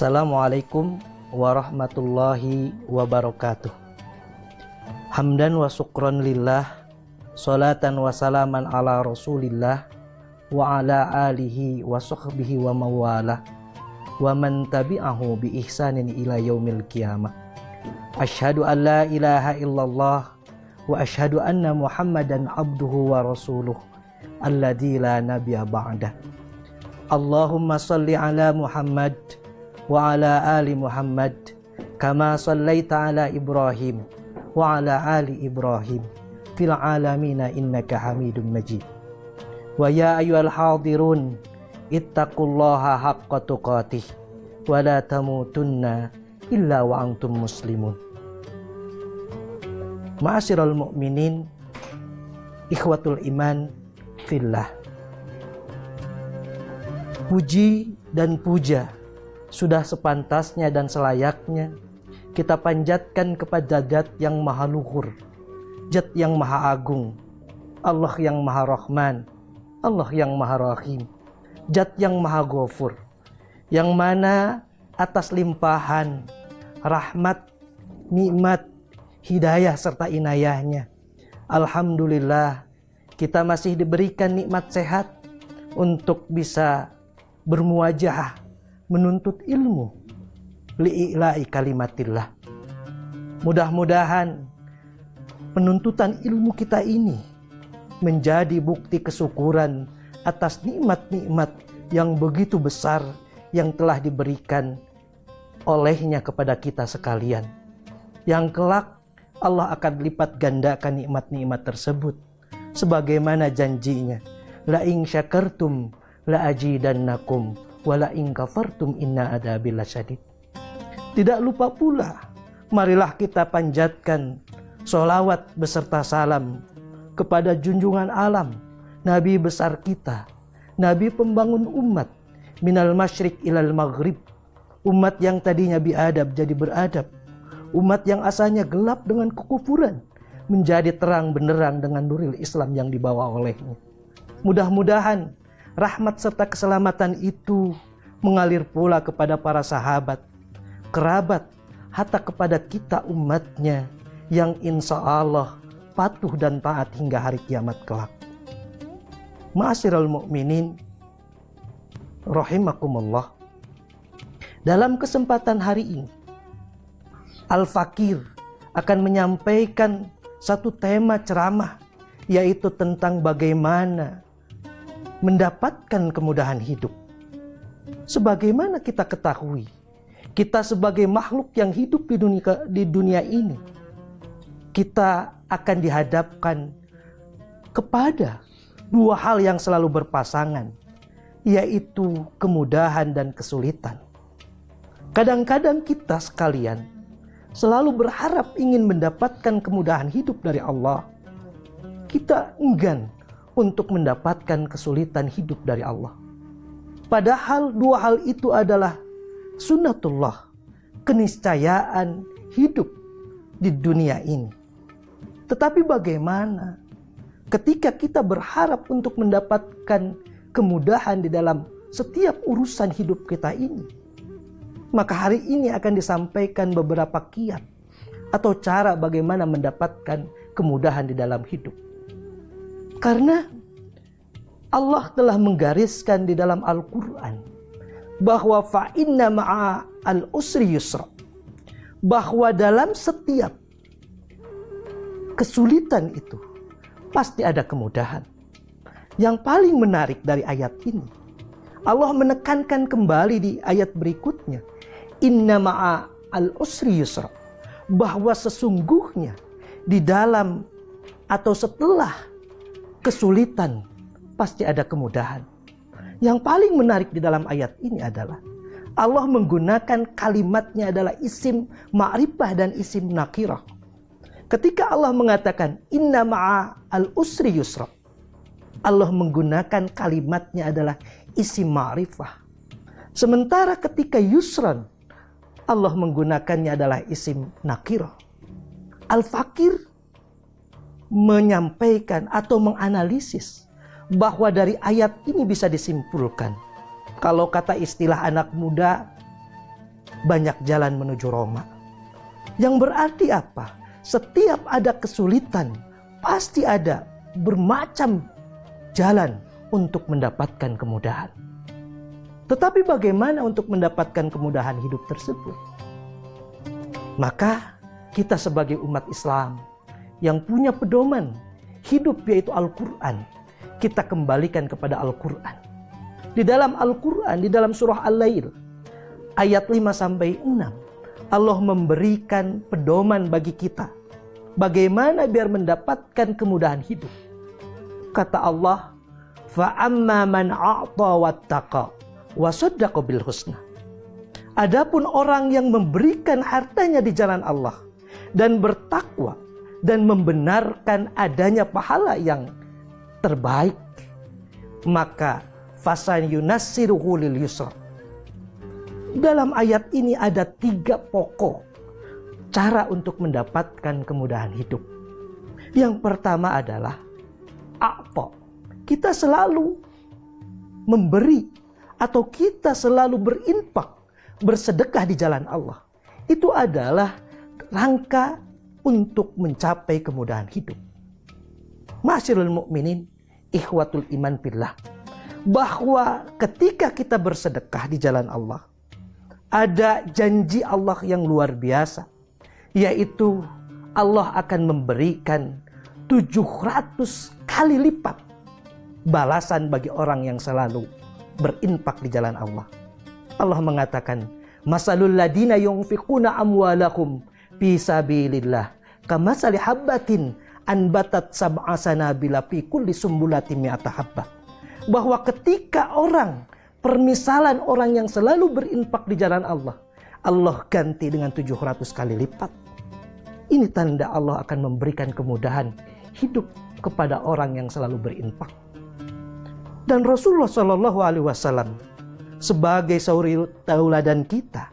Assalamualaikum warahmatullahi wabarakatuh. Hamdan wa syukran lillah, salatan wa salaman ala rasulillah, wa ala alihi wa sahbihi wa mawalah, wa man tabi'ahu bi ihsanin ila yaumil qiyamah. Asyhadu an la ilaha illallah wa asyhadu anna muhammadan abduhu wa rasuluh alladzi la nabiyya ba'dah. Allahumma salli ala Muhammad wa ala ali Muhammad kama sallaita ala Ibrahim wa ala ali Ibrahim fil alamina innaka Hamidum Majid. Wa ya ayyuhal hadirun ittaqullaha haqqa tuqatih wa la tamutunna illa wa antum muslimun. Ma'asyiral mu'minin, ikhwatul iman fillah. Puji dan puja sudah sepantasnya dan selayaknya kita panjatkan kepada Zat yang maha luhur, Zat yang maha agung, Allah yang maha rahman, Allah yang maha rahim, Zat yang maha ghafur, yang mana atas limpahan rahmat, nikmat, hidayah serta inayahnya, alhamdulillah kita masih diberikan nikmat sehat untuk bisa bermuwajahah menuntut ilmu li'ila'i kalimatillah. Mudah-mudahan penuntutan ilmu kita ini menjadi bukti kesyukuran atas nikmat-nikmat yang begitu besar yang telah diberikan olehnya kepada kita sekalian, yang kelak Allah akan lipat gandakan nikmat-nikmat tersebut sebagaimana janjinya, la in syakartum la ajidannakum wala in kafartum inna adzabi lasyadid. Tidak lupa pula, marilah kita panjatkan sholawat beserta salam kepada junjungan alam, Nabi besar kita, Nabi pembangun umat, minal masyriq ilal maghrib, umat yang tadinya biadab jadi beradab, umat yang asalnya gelap dengan kekufuran menjadi terang benderang dengan nuril Islam yang dibawa olehnya. Mudah-mudahan rahmat serta keselamatan itu mengalir pula kepada para sahabat, kerabat, hatta kepada kita umatnya yang insya Allah patuh dan taat hingga hari kiamat kelak. Ma'asyiral mu'minin rahimakumullah. Dalam kesempatan hari ini, Al-Fakir akan menyampaikan satu tema ceramah, yaitu tentang bagaimana mendapatkan kemudahan hidup. Sebagaimana kita ketahui, kita sebagai makhluk yang hidup di dunia ini, kita akan dihadapkan kepada dua hal yang selalu berpasangan, yaitu kemudahan dan kesulitan. Kadang-kadang kita sekalian selalu berharap ingin mendapatkan kemudahan hidup dari Allah. Kita enggan untuk mendapatkan kesulitan hidup dari Allah. Padahal dua hal itu adalah sunnatullah, keniscayaan hidup di dunia ini. Tetapi bagaimana ketika kita berharap untuk mendapatkan kemudahan di dalam setiap urusan hidup kita ini? Maka hari ini akan disampaikan beberapa kiat atau cara bagaimana mendapatkan kemudahan di dalam hidup. Karena Allah telah menggariskan di dalam Al-Quran bahwa fa'inna ma'al usri yusra, bahwa dalam setiap kesulitan itu pasti ada kemudahan. Yang paling menarik dari ayat ini, Allah menekankan kembali di ayat berikutnya, inna ma'al usri yusra, bahwa sesungguhnya di dalam atau setelah kesulitan pasti ada kemudahan. Yang paling menarik di dalam ayat ini adalah Allah menggunakan kalimatnya adalah isim ma'rifah dan isim nakirah. Ketika Allah mengatakan inna ma'al usri yusra, Allah menggunakan kalimatnya adalah isim ma'rifah. Sementara ketika yusran, Allah menggunakannya adalah isim nakirah. Al-Fakir menyampaikan atau menganalisis bahwa dari ayat ini bisa disimpulkan, kalau kata istilah anak muda, banyak jalan menuju Roma. Yang berarti apa? Setiap ada kesulitan, pasti ada bermacam jalan untuk mendapatkan kemudahan. Tetapi bagaimana untuk mendapatkan kemudahan hidup tersebut? Maka kita sebagai umat Islam yang punya pedoman hidup yaitu Al-Quran, kita kembalikan kepada Al-Quran. Di dalam Al-Quran, di dalam surah Al-Lail, ayat 5-6, Allah memberikan pedoman bagi kita. Bagaimana biar mendapatkan kemudahan hidup. Kata Allah, فَأَمَّا مَنْ أَعْطَى وَاتَّقَى وَصَدَّقَ بِالْحُسْنَى. Adapun orang yang memberikan hartanya di jalan Allah dan bertakwa dan membenarkan adanya pahala yang terbaik, maka fasayyunassiruhu lil yusra. Dalam ayat ini ada 3 pokok cara untuk mendapatkan kemudahan hidup. Yang pertama adalah a'ta. Kita selalu memberi atau kita selalu berinfak, bersedekah di jalan Allah. Itu adalah rangka untuk mencapai kemudahan hidup. Ma'asyiral mu'minin, ikhwatul iman billah, bahwa ketika kita bersedekah di jalan Allah, ada janji Allah yang luar biasa, yaitu Allah akan memberikan 700 kali lipat balasan bagi orang yang selalu berinfak di jalan Allah. Allah mengatakan, masalul ladina yunfiquna amwalakum fi sabilillah kamasali habbatin anbatat sab'a sanabila fi kulli sumbulatin mi'ata habbah. Bahwa ketika permisalan orang yang selalu berinfak di jalan Allah, Allah ganti dengan 700 kali lipat. Ini tanda Allah akan memberikan kemudahan hidup kepada orang yang selalu berinfak. Dan Rasulullah SAW sebagai suri tauladan kita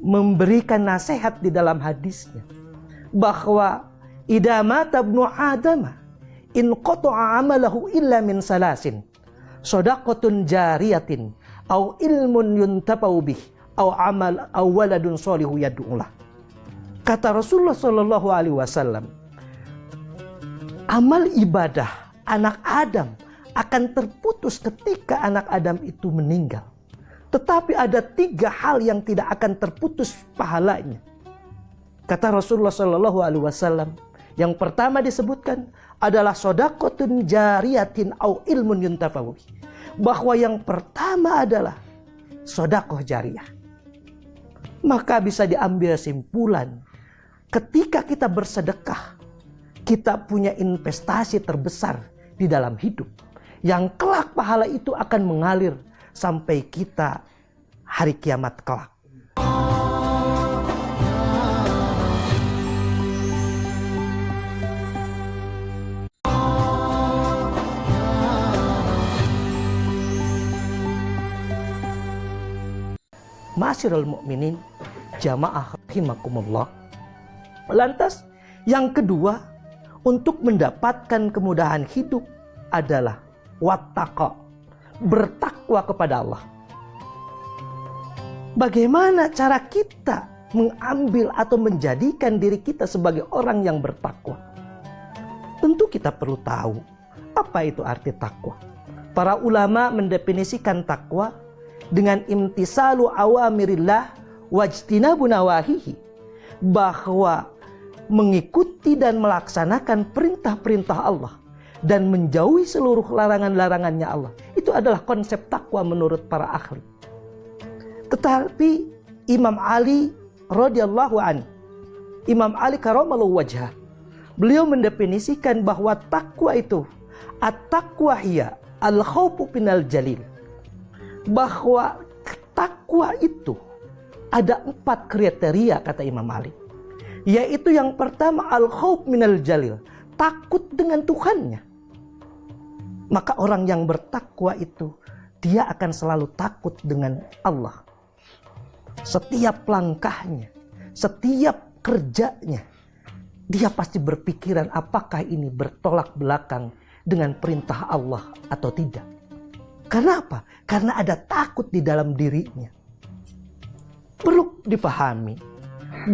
memberikan nasihat di dalam hadisnya bahwa idza mata ibnu adama in qata'a amalahu illa min salasin shadaqatun jariyatin au ilmun yuntafa'u bih au amal au waladun sholihu yad'ulah. Kata Rasulullah SAW, amal ibadah anak Adam akan terputus ketika anak Adam itu meninggal. Tetapi ada 3 hal yang tidak akan terputus pahalanya. Kata Rasulullah SAW, yang pertama disebutkan adalah shadaqatun jariyatin au ilmun yuntafa'u bih. Bahwa yang pertama adalah sedekah jariyah. Maka bisa diambil simpulan, ketika kita bersedekah, kita punya investasi terbesar di dalam hidup, yang kelak pahala itu akan mengalir sampai kita hari kiamat kelak. Ma'asyiral mu'minin, jamaah rahimakumullah. Lantas yang kedua, untuk mendapatkan kemudahan hidup adalah wattaqa, bertakwa kepada Allah. Bagaimana cara kita mengambil atau menjadikan diri kita sebagai orang yang bertakwa? Tentu kita perlu tahu apa itu arti takwa. Para ulama mendefinisikan takwa dengan imtisalu awamirillah wajtinabu nawahihi, bahwa mengikuti dan melaksanakan perintah-perintah Allah dan menjauhi seluruh larangan-larangannya Allah. Itu adalah konsep takwa menurut para ahli. Tetapi Imam Ali radhiyallahu anhu, Imam Ali karamallahu wajhah, beliau mendefinisikan bahwa takwa itu at-taqwa hiya al-khaufu minal jalil. Bahwa takwa itu ada 4 kriteria kata Imam Ali. Yaitu yang pertama al-khauf minal jalil, takut dengan Tuhannya. Maka orang yang bertakwa itu dia akan selalu takut dengan Allah. Setiap langkahnya, setiap kerjanya, dia pasti berpikiran apakah ini bertolak belakang dengan perintah Allah atau tidak. Karena apa? Karena ada takut di dalam dirinya. Perlu dipahami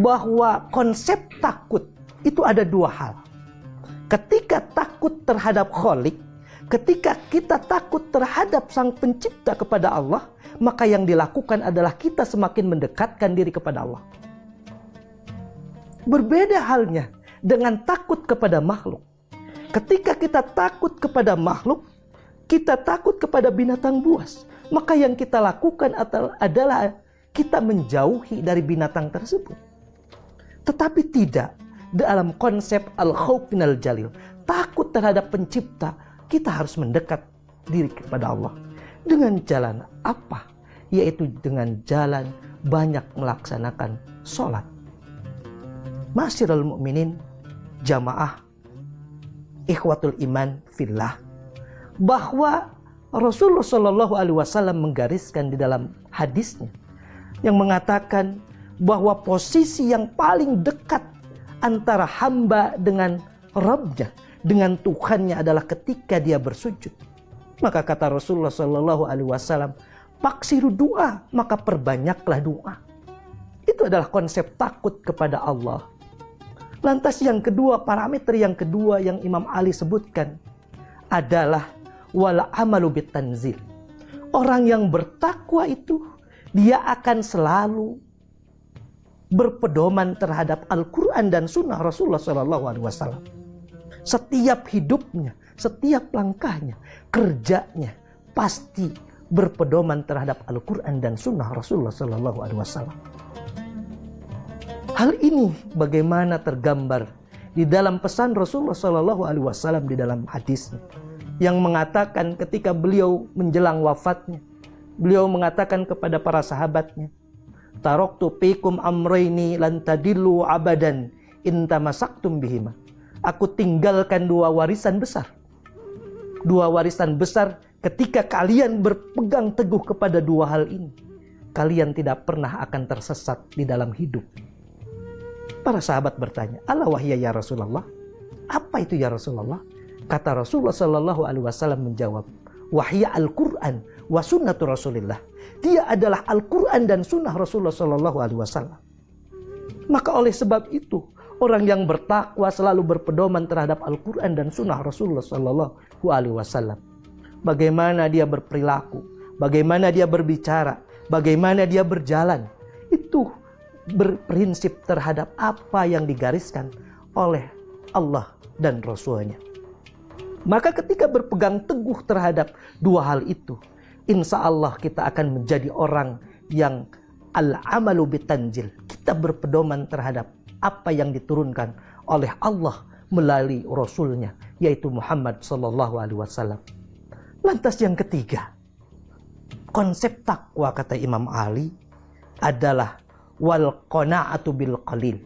bahwa konsep takut itu ada dua hal. Ketika takut terhadap Khalik, ketika kita takut terhadap Sang Pencipta kepada Allah, maka yang dilakukan adalah kita semakin mendekatkan diri kepada Allah. Berbeda halnya dengan takut kepada makhluk. Ketika kita takut kepada makhluk, kita takut kepada binatang buas, maka yang kita lakukan adalah kita menjauhi dari binatang tersebut. Tetapi tidak dalam konsep al-khauf minal jalil, takut terhadap pencipta, kita harus mendekat diri kepada Allah. Dengan jalan apa? Yaitu dengan jalan banyak melaksanakan sholat. Ma'asyiral mu'minin, jamaah, ikhwatul iman fillah, bahwa Rasulullah SAW menggariskan di dalam hadisnya yang mengatakan bahwa posisi yang paling dekat antara hamba dengan Rabbnya, dengan Tuhannya adalah ketika dia bersujud. Maka kata Rasulullah SAW, paksiru doa, maka perbanyaklah doa. Itu adalah konsep takut kepada Allah. Lantas yang kedua, parameter yang kedua yang Imam Ali sebutkan adalah wala amalu bitanzil. Orang yang bertakwa itu dia akan selalu berpedoman terhadap Al-Quran dan Sunnah Rasulullah SAW. Setiap hidupnya, setiap langkahnya, kerjanya pasti berpedoman terhadap Al-Quran dan Sunnah Rasulullah SAW. Hal ini bagaimana tergambar di dalam pesan Rasulullah SAW di dalam hadisnya, yang mengatakan ketika beliau menjelang wafatnya, beliau mengatakan kepada para sahabatnya, taraktu fikum amrayni lan tadillu abadan in tamasaktum bihima. Aku tinggalkan dua warisan besar. Dua warisan besar, ketika kalian berpegang teguh kepada dua hal ini, kalian tidak pernah akan tersesat di dalam hidup. Para sahabat bertanya, ala wahya ya Rasulullah? Apa itu ya Rasulullah? Kata Rasulullah SAW menjawab, wahya Al-Quran wa sunnatu Rasulillah. Dia adalah Al-Quran dan sunnah Rasulullah SAW. Maka oleh sebab itu, orang yang bertakwa selalu berpedoman terhadap Al-Quran dan sunnah Rasulullah SAW. Bagaimana dia berperilaku, bagaimana dia berbicara, bagaimana dia berjalan, itu berprinsip terhadap apa yang digariskan oleh Allah dan Rasulnya. Maka ketika berpegang teguh terhadap dua hal itu, insya Allah kita akan menjadi orang yang al-amalu bitanzil. Kita berpedoman terhadap apa yang diturunkan oleh Allah melalui Rasulnya, yaitu Muhammad SAW. Lantas yang ketiga, konsep takwa kata Imam Ali adalah wal qana'atu bil qalil.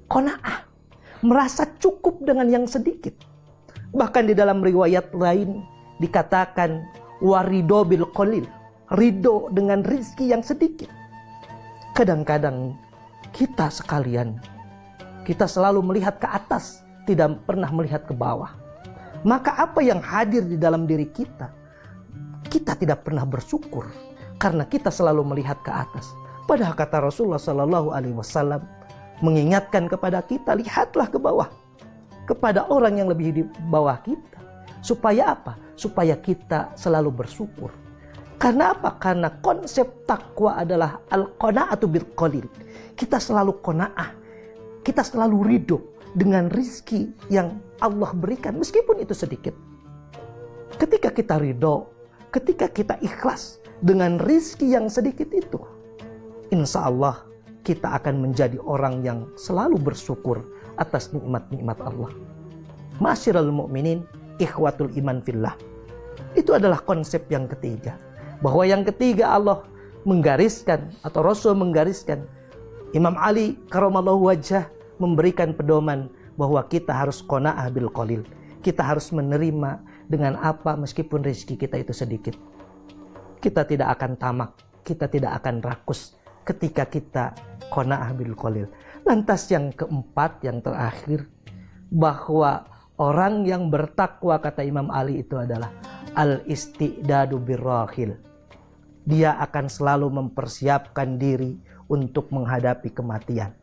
Qana'ah, merasa cukup dengan yang sedikit. Bahkan di dalam riwayat lain dikatakan warido bil qalil, ridho dengan rizki yang sedikit. Kadang-kadang kita sekalian, kita selalu melihat ke atas, tidak pernah melihat ke bawah. Maka apa yang hadir di dalam diri kita, kita tidak pernah bersyukur karena kita selalu melihat ke atas. Padahal kata Rasulullah SAW mengingatkan kepada kita, lihatlah ke bawah, kepada orang yang lebih di bawah kita. Supaya apa? Supaya kita selalu bersyukur. Karena apa? Karena konsep takwa adalah al-qana'atu bil qalil. Kita selalu qana'ah, kita selalu ridho dengan rizki yang Allah berikan, meskipun itu sedikit. Ketika kita ridho, ketika kita ikhlas dengan rizki yang sedikit itu, insya Allah kita akan menjadi orang yang selalu bersyukur atas nikmat-nikmat Allah. Ma'asyiral mu'minin, ikhwatul iman fillah. Itu adalah konsep yang ketiga. Bahwa yang ketiga Allah menggariskan atau Rasul menggariskan, Imam Ali karamallahu wajhah memberikan pedoman bahwa kita harus qanaah bil qalil. Kita harus menerima dengan apa meskipun rezeki kita itu sedikit. Kita tidak akan tamak, kita tidak akan rakus ketika kita qanaah bil qalil. Lantas yang keempat, yang terakhir, bahwa orang yang bertakwa kata Imam Ali itu adalah al-istidadu birrahil. Dia akan selalu mempersiapkan diri untuk menghadapi kematian.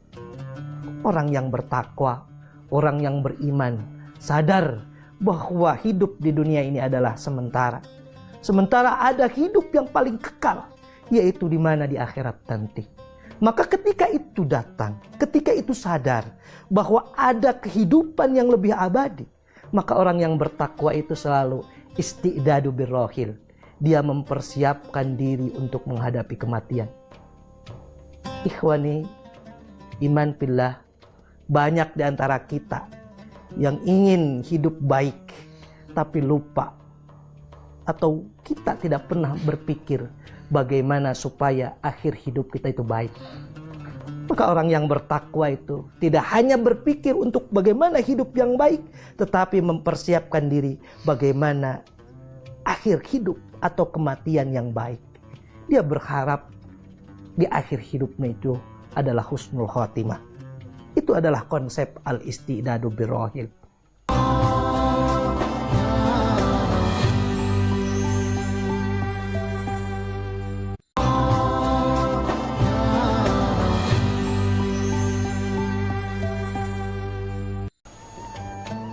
Orang yang bertakwa, orang yang beriman, sadar bahwa hidup di dunia ini adalah sementara. Sementara ada hidup yang paling kekal, yaitu di mana di akhirat nanti. Maka ketika itu datang, ketika itu sadar bahwa ada kehidupan yang lebih abadi, maka orang yang bertakwa itu selalu isti'dadu birrohil. Dia mempersiapkan diri untuk menghadapi kematian. Ikhwani, iman billah, banyak di antara kita yang ingin hidup baik, tapi lupa atau kita tidak pernah berpikir bagaimana supaya akhir hidup kita itu baik. Maka orang yang bertakwa itu tidak hanya berpikir untuk bagaimana hidup yang baik, tetapi mempersiapkan diri bagaimana akhir hidup atau kematian yang baik. Dia berharap di akhir hidupnya itu adalah husnul khotimah. Itu adalah konsep al-istidadu birrohil.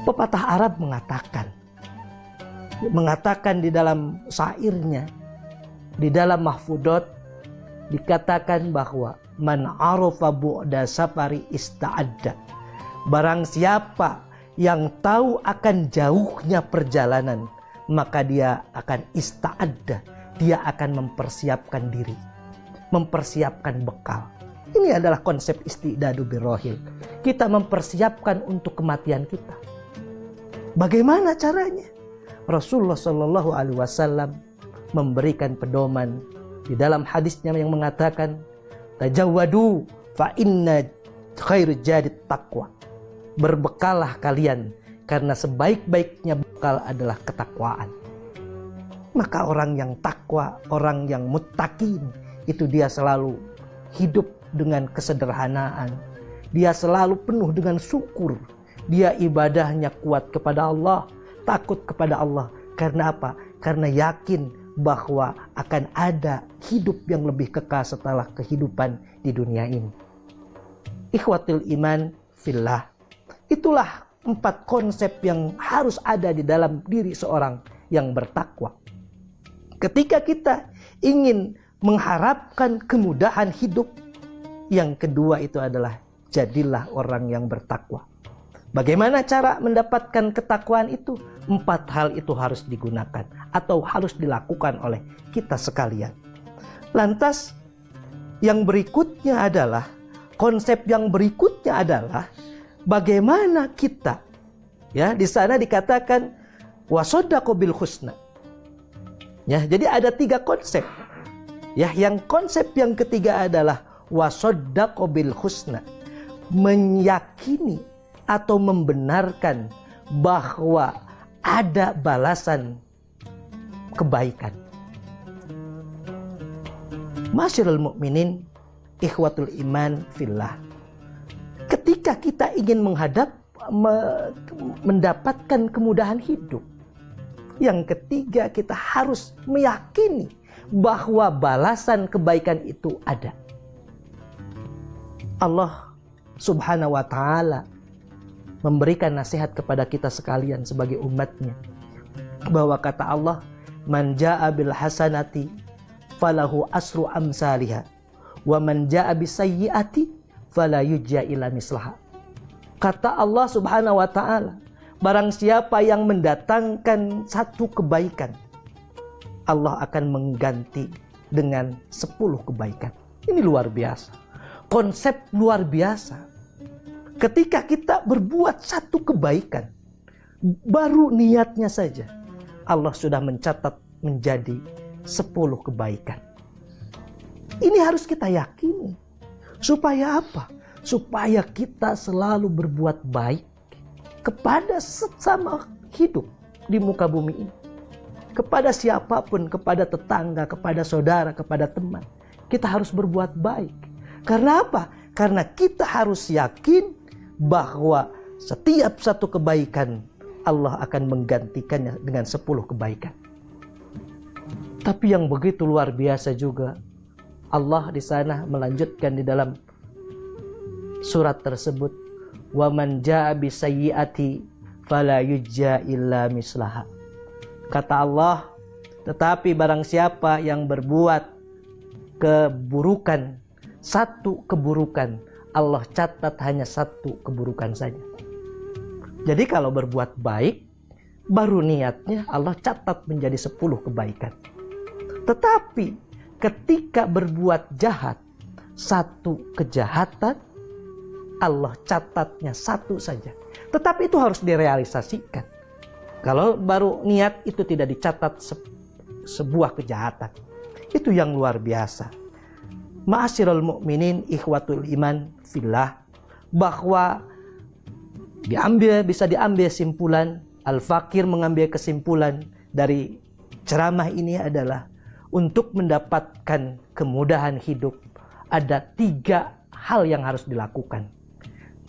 Pepatah Arab mengatakan di dalam syairnya, di dalam mahfudot dikatakan bahwa man arafa bu'da safari ista'adda. Barang siapa yang tahu akan jauhnya perjalanan, maka dia akan ista'adda. Dia akan mempersiapkan diri, mempersiapkan bekal. Ini adalah konsep istidadu birrohil. Kita mempersiapkan untuk kematian kita. Bagaimana caranya? Rasulullah Shallallahu Alaihi Wasallam memberikan pedoman di dalam hadisnya yang mengatakan, tajawwadu fa inna khairu jadid taqwa. Berbekalah kalian karena sebaik-baiknya bekal adalah ketakwaan. Maka orang yang takwa, orang yang muttaqin, itu dia selalu hidup dengan kesederhanaan. Dia selalu penuh dengan syukur. Dia ibadahnya kuat kepada Allah, takut kepada Allah. Karena apa? Karena yakin bahwa akan ada hidup yang lebih kekal setelah kehidupan di dunia ini. Ikhwatul iman fillah. Itulah 4 konsep yang harus ada di dalam diri seorang yang bertakwa. Ketika kita ingin mengharapkan kemudahan hidup, yang kedua itu adalah jadilah orang yang bertakwa. Bagaimana cara mendapatkan ketakwaan itu? 4 hal itu harus digunakan atau harus dilakukan oleh kita sekalian. Lantas yang berikutnya adalah, konsep yang berikutnya adalah bagaimana kita, ya, di sana dikatakan wasoddaqo bil husna. Ya, jadi ada 3 konsep. Ya, yang konsep yang ketiga adalah wasoddaqo bil husna. Meyakini atau membenarkan bahwa ada balasan kebaikan. Masyarul mukminin, ikhwatul iman fillah. Ketika kita ingin mendapatkan kemudahan hidup, yang ketiga kita harus meyakini bahwa balasan kebaikan itu ada. Allah Subhanahu wa ta'ala memberikan nasihat kepada kita sekalian sebagai umatnya, bahwa kata Allah, man ja'a bil hasanati falahu asru amsalihha wa man ja'a bis sayyiati fala yujza illa mislaha. Kata Allah Subhanahu wa ta'ala, barang siapa yang mendatangkan 1 kebaikan, Allah akan mengganti dengan 10 kebaikan. Ini luar biasa. Konsep luar biasa. Ketika kita berbuat 1 kebaikan, baru niatnya saja, Allah sudah mencatat menjadi 10 kebaikan. Ini harus kita yakini. Supaya apa? Supaya kita selalu berbuat baik kepada sesama hidup di muka bumi ini. Kepada siapapun, kepada tetangga, kepada saudara, kepada teman. Kita harus berbuat baik. Karena apa? Karena kita harus yakin bahwa setiap 1 kebaikan Allah akan menggantikannya dengan 10 kebaikan. Tapi yang begitu luar biasa juga, Allah di sana melanjutkan di dalam surat tersebut, wa man jaa bisayyi'ati fala yujza illa mislaha. Kata Allah, tetapi barang siapa yang berbuat keburukan, satu keburukan, Allah catat hanya satu keburukan saja. Jadi kalau berbuat baik, baru niatnya Allah catat menjadi 10 kebaikan. Tetapi ketika berbuat jahat, satu kejahatan, Allah catatnya satu saja. Tetapi itu harus direalisasikan. Kalau baru niat itu tidak dicatat sebuah kejahatan. Itu yang luar biasa. Ma'asyiral mu'minin ikhwatul iman fillah, bahwa bisa diambil simpulan, Al-Fakir mengambil kesimpulan dari ceramah ini adalah untuk mendapatkan kemudahan hidup ada 3 hal yang harus dilakukan.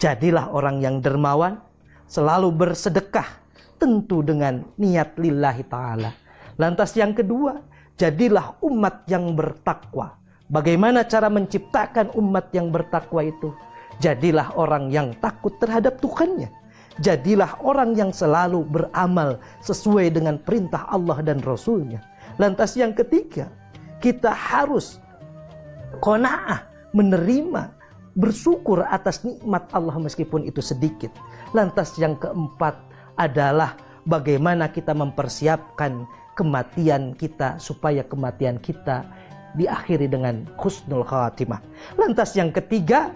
Jadilah orang yang dermawan, selalu bersedekah, tentu dengan niat lillahi ta'ala. Lantas yang kedua, jadilah umat yang bertakwa. Bagaimana cara menciptakan umat yang bertakwa itu? Jadilah orang yang takut terhadap Tuhannya. Jadilah orang yang selalu beramal sesuai dengan perintah Allah dan Rasulnya. Lantas yang ketiga, kita harus qanaah, menerima, bersyukur atas nikmat Allah meskipun itu sedikit. Lantas yang keempat adalah bagaimana kita mempersiapkan kematian kita supaya kematian kita diakhiri dengan husnul khatimah. Lantas yang ketiga,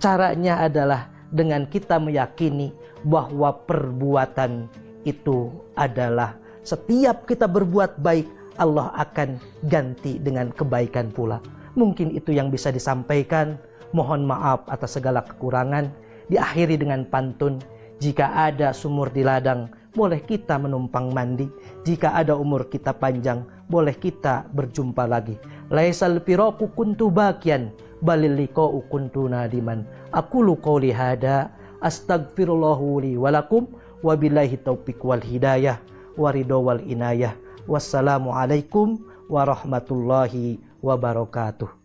caranya adalah dengan kita meyakini bahwa perbuatan itu adalah setiap kita berbuat baik, Allah akan ganti dengan kebaikan pula. Mungkin itu yang bisa disampaikan. Mohon maaf atas segala kekurangan. Diakhiri dengan pantun, jika ada sumur di ladang, boleh kita menumpang mandi. Jika ada umur kita panjang, boleh kita berjumpa lagi. Laisal firaku kuntu bakian, balil liqa'u kuntu nadiman. Aqulu qouli hada, astaghfirullahu li walakum, wabillahi taufiq wal hidayah, waridho wal inayah. Wassalamualaikum warahmatullahi wabarakatuh.